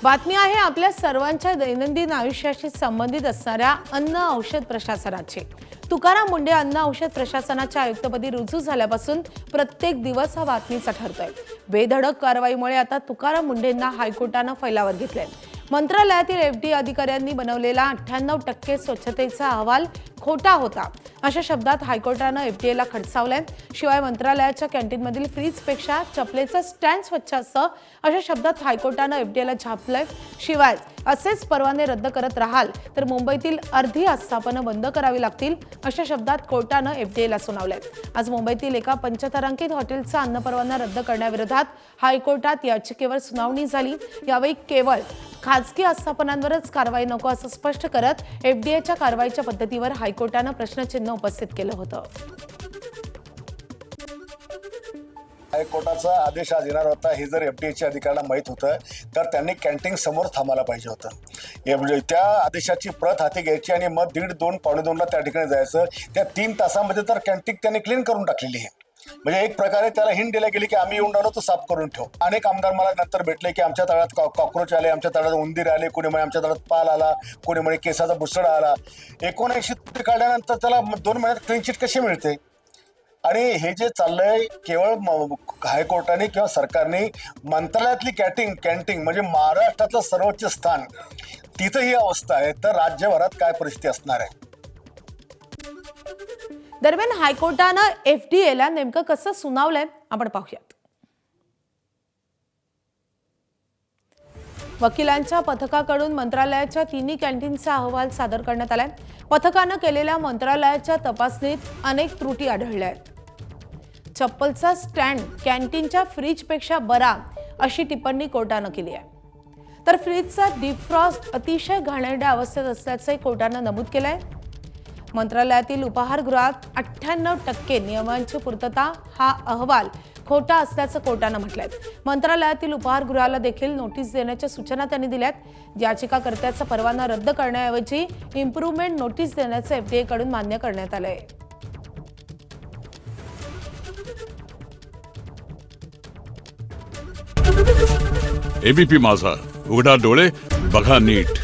बातमी आहे आपल्या सर्वांच्या दैनंदिन आयुष्याशी संबंधित असणाऱ्या अन्न औषध प्रशासनाची। तुकाराम मुंढे अन्न औषध प्रशासनाच्या आयुक्तपदी रुजू झाल्यापासून प्रत्येक दिवस हा बातमीचा ठरतोय। बेधडक कारवाईमुळे आता तुकाराम मुंढेंना हायकोर्टाने फैलावर घेतले। मंत्रालयातील एफडी अधिकाऱ्यांनी बनवलेला 98% स्वच्छतेचा अहवाल खोटा होता अशा शब्दात हायकोर्टाने एफडीएला खडसावलंय। शिवाय मंत्रालयाच्या कॅन्टीनमधील फ्रीजपेक्षा चपलेचा स्टँड स्वच्छ असतं अशा शब्दात हायकोर्टाने एफडीएला झापलंय। शिवाय असेच परवाने रद्द करत राहाल तर मुंबईतील अर्धी आस्थापनं बंद करावी लागतील अशा शब्दात कोर्टाने एफडीएला सुनावलंय। आज मुंबईतील एका पंचतारांकित हॉटेलचा अन्न परवाना रद्द करण्याविरोधात हायकोर्टात याचिकेवर सुनावणी झाली। यावेळी केवळ खासगी आस्थापनांवरच कारवाई नको असं स्पष्ट करत एफडीएच्या कारवाईच्या पद्धतीवर हायकोर्टाने प्रश्नचिन्ह उपस्थित केलं होतं। हायकोर्टाचा आदेश आज येणार होता हे जर एफडीएच्या अधिकाऱ्यांना माहीत होतं तर त्यांनी कॅन्टीन समोर थांबायला पाहिजे होतं। त्या आदेशाची प्रत हाती घ्यायची आणि मग 1:30, 1:45ला त्या ठिकाणी जायचं। त्या 3 तासांमध्ये तर कॅन्टीन त्यांनी क्लीन करून टाकलेली आहे। म्हणजे एक प्रकारे त्याला हिंट दिल्या गेली की आम्ही येऊन राहिलो तो साफ करून ठेव। अनेक आमदार मला नंतर भेटले की आमच्या तळात कॉकरोच आले, आमच्या तळात उंदीर आले, कोणी म्हणे आमच्या तळात पाल आला, कोणी म्हणे केसाचा बुसडा आला। 79 काढल्यानंतर त्याला 2 महिन्यात क्लीन चिट कशी मिळते? आणि हे जे चाललंय केवळ हायकोर्टाने किंवा सरकारने मंत्रालयातली कॅन्टीन म्हणजे महाराष्ट्रातलं सर्वोच्च स्थान तिथं ही अवस्था आहे तर राज्यभरात काय परिस्थिती असणार आहे? दरम्यान हायकोर्टाने एफडीएला नेमकं कसं सुनावलंय आपण पाहूयात। वकिलांच्या पथकाकडून मंत्रालयाच्या तिन्ही कॅन्टीनचा अहवाल सादर करण्यात आलाय। पथकाने केलेल्या मंत्रालयाच्या तपासणीत अनेक त्रुटी आढळल्या आहेत। चप्पलचा स्टँड कॅन्टीनच्या फ्रीजपेक्षा बरा अशी टिप्पणी कोर्टाने केली आहे। तर फ्रीजचा डिफ्रॉस्ट अतिशय घाणेरड्या अवस्थेत असल्याचे कोर्टाने नमूद केलंय। मंत्रालयातील उपाहारगृहात 98% नियमांची पूर्तता हा अहवाल खोटा असल्याचं कोर्टाने म्हटलंय। मंत्रालयातील उपाहारगृहाला देखील नोटीस देण्याच्या सूचना त्यांनी दिल्यात। याचिकाकर्त्याचा परवाना रद्द करण्याऐवजी इम्प्रूव्हमेंट नोटीस देण्याचे एफडीए कडून मान्य करण्यात आलंय। एबीपी माझा, उघडा डोळे बघा नीट।